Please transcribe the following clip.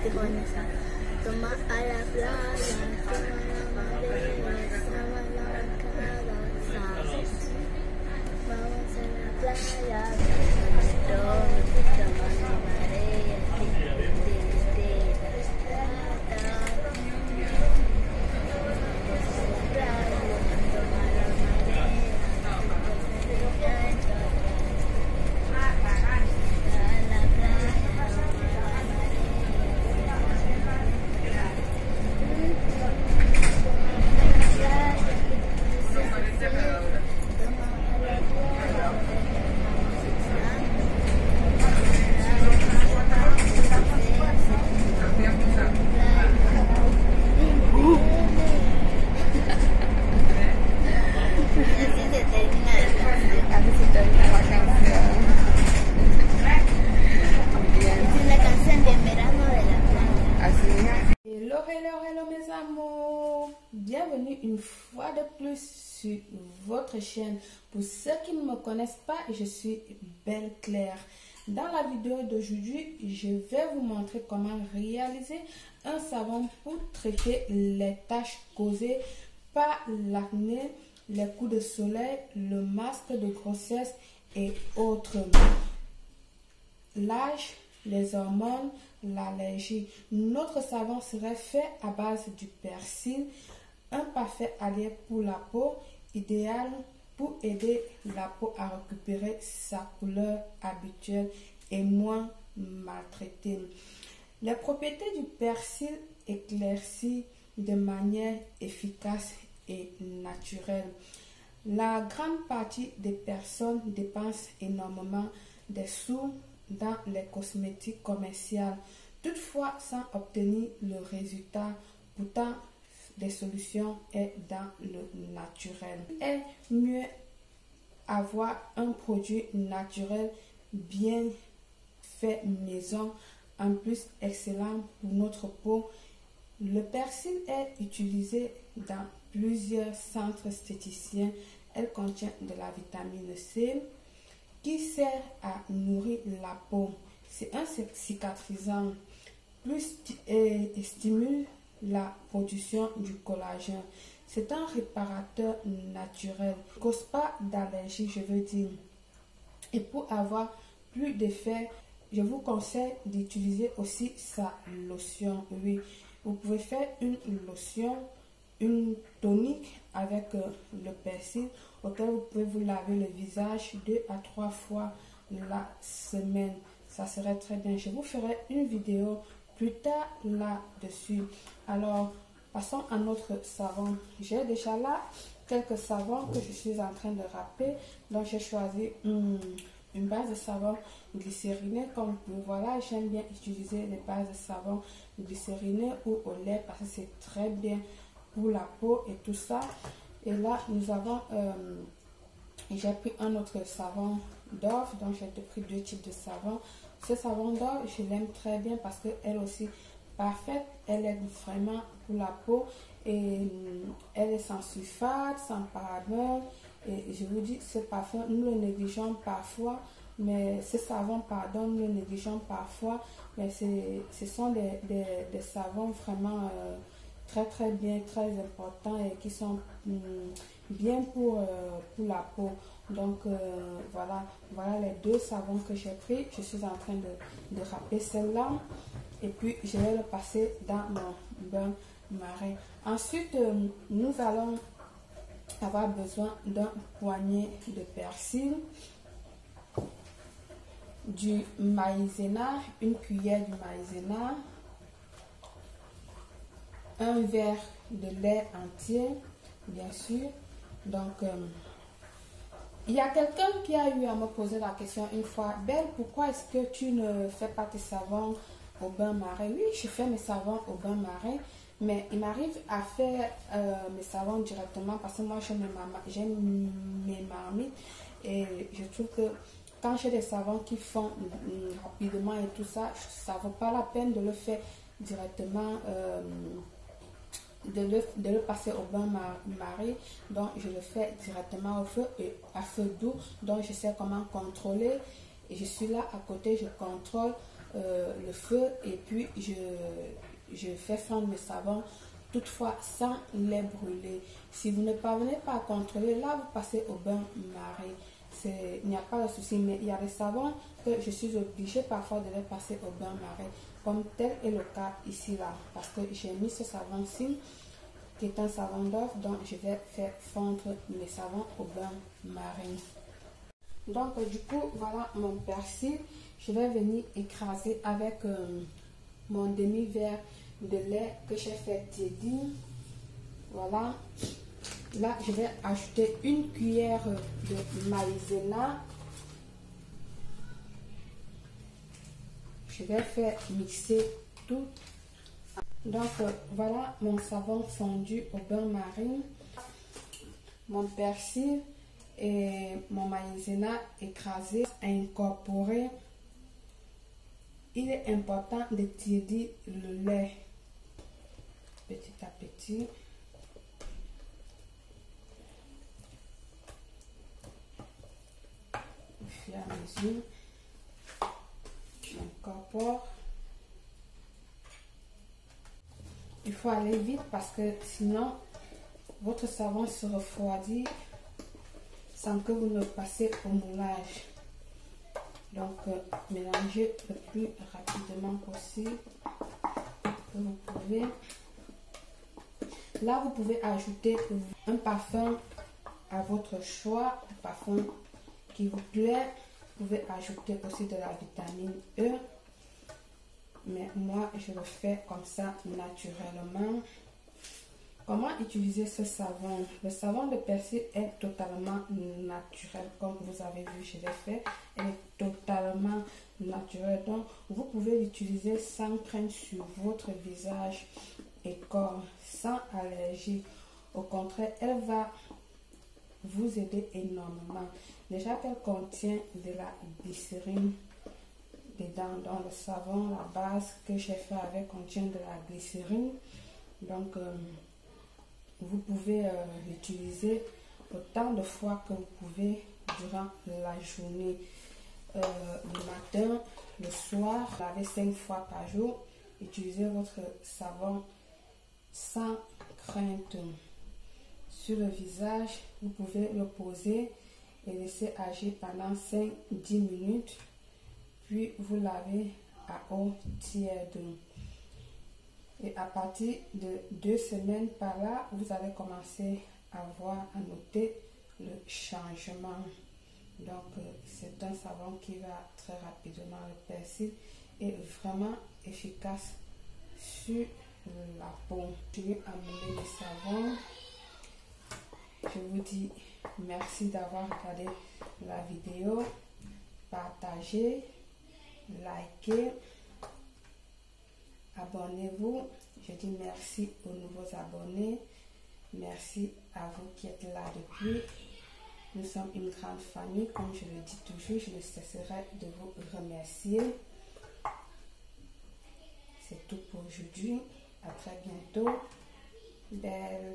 Toma a la playa, toma la marea, sama la casa. Vamos a la playa, toma la marea, Hello mes amours, bienvenue une fois de plus sur votre chaîne. Pour ceux qui ne me connaissent pas, je suis Belle Claire. Dans la vidéo d'aujourd'hui, je vais vous montrer comment réaliser un savon pour traiter les taches causées par l'acné, les coups de soleil, le masque de grossesse et autres. L'âge, les hormones, l'allergie. Notre savon serait fait à base du persil, un parfait allié pour la peau, idéal pour aider la peau à récupérer sa couleur habituelle et moins maltraitée. Les propriétés du persil éclaircissent de manière efficace et naturelle. La grande partie des personnes dépensent énormément de sous dans les cosmétiques commerciaux, toutefois sans obtenir le résultat. Pourtant, des solutions est dans le naturel. Il est mieux avoir un produit naturel bien fait maison, en plus excellent pour notre peau. Le persil est utilisé dans plusieurs centres esthéticiens. Elle contient de la vitamine C qui sert à nourrir la peau. C'est un cicatrisant et stimule la production du collagène. C'est un réparateur naturel. Il ne cause pas d'allergie, je veux dire. Et pour avoir plus d'effet, je vous conseille d'utiliser aussi sa lotion. Oui, vous pouvez faire une lotion, une tonique avec le persil auquel vous pouvez vous laver le visage 2 à 3 fois la semaine. Ça serait très bien. Je vous ferai une vidéo plus tard là-dessus. Alors, passons à notre savon. J'ai déjà là quelques savons que je suis en train de râper. Donc, j'ai choisi une base de savon glycériné. Comme vous voilà, j'aime bien utiliser les bases de savon glycériné ou au lait parce que c'est très bien pour la peau et tout ça. Et là nous avons j'ai pris un autre savon Dove, donc j'ai pris 2 types de savon. Ce savon Dove, je l'aime très bien parce que elle aussi parfaite, elle est vraiment pour la peau et elle est sans sulfate, sans paraben. Et je vous dis, ce parfum, nous le négligeons parfois, mais ce savon, pardon, nous le négligeons parfois, mais ce sont des savons vraiment très bien, très importants et qui sont bien pour la peau. Donc voilà les 2 savons que j'ai pris. Je suis en train de râper celle-là et puis je vais le passer dans mon bain marin. Ensuite, nous allons avoir besoin d'un poignet de persil, du maïzena, une cuillère de maïzena, un verre de lait entier, bien sûr. Donc, il y a quelqu'un qui a eu à me poser la question une fois: Belle, pourquoi est-ce que tu ne fais pas tes savons au bain marin? Oui, je fais mes savons au bain marin, mais il m'arrive à faire mes savons directement parce que moi j'aime mes marmites et je trouve que quand j'ai des savons qui font rapidement et tout ça, ça vaut pas la peine de le faire directement, de le passer au bain marin. Donc je le fais directement au feu et à feu doux. Donc je sais comment contrôler et je suis là à côté, je contrôle le feu et puis je fais fondre le savon, toutefois sans les brûler. Si vous ne parvenez pas à contrôler, là vous passez au bain-marie. Il n'y a pas de souci, mais il y a des savons que je suis obligée parfois de les passer au bain-marie, comme tel est le cas ici là, parce que j'ai mis ce savon-ci qui est un savon d'œuf, donc je vais faire fondre mes savons au bain-marie. Donc du coup voilà mon persil. Je vais venir écraser avec mon demi-verre de lait que j'ai fait tiédir. Voilà. Là, je vais ajouter une cuillère de maïzena. Je vais faire mixer tout. Donc, voilà mon savon fondu au bain-marie, mon persil et mon maïzena écrasé, incorporé. Il est important de tiédir le lait petit à petit. Au fur et à mesure, j'incorpore. Il faut aller vite parce que sinon votre savon se refroidit sans que vous ne passez au moulage. Donc mélangez le plus rapidement possible que vous pouvez. Là vous pouvez ajouter un parfum à votre choix, un parfum qui vous plaît. Vous pouvez ajouter aussi de la vitamine E, mais moi je le fais comme ça naturellement. Comment utiliser ce savon? Le savon de persil est totalement naturel, comme vous avez vu, je l'ai fait. Elle est totalement naturelle, donc vous pouvez l'utiliser sans crainte sur votre visage et corps, sans allergie. Au contraire, elle va vous aider énormément. Déjà qu'elle contient de la glycérine dedans, dans le savon, la base que j'ai fait avec contient de la glycérine. Donc vous pouvez l'utiliser autant de fois que vous pouvez durant la journée. Le matin, le soir, lavez 5 fois par jour. Utilisez votre savon sans crainte. Sur le visage, vous pouvez le poser et laisser agir pendant 5-10 minutes. Puis vous lavez à eau tiède. Et à partir de 2 semaines par là, vous allez commencer à voir, à noter le changement. Donc, c'est un savon qui va très rapidement. Le persil est vraiment efficace sur la peau. Je vais amener le savon. Je vous dis merci d'avoir regardé la vidéo. Partagez, likez. Abonnez-vous. Je dis merci aux nouveaux abonnés. Merci à vous qui êtes là depuis. Nous sommes une grande famille. Comme je le dis toujours, je ne cesserai de vous remercier. C'est tout pour aujourd'hui. À très bientôt. Belle.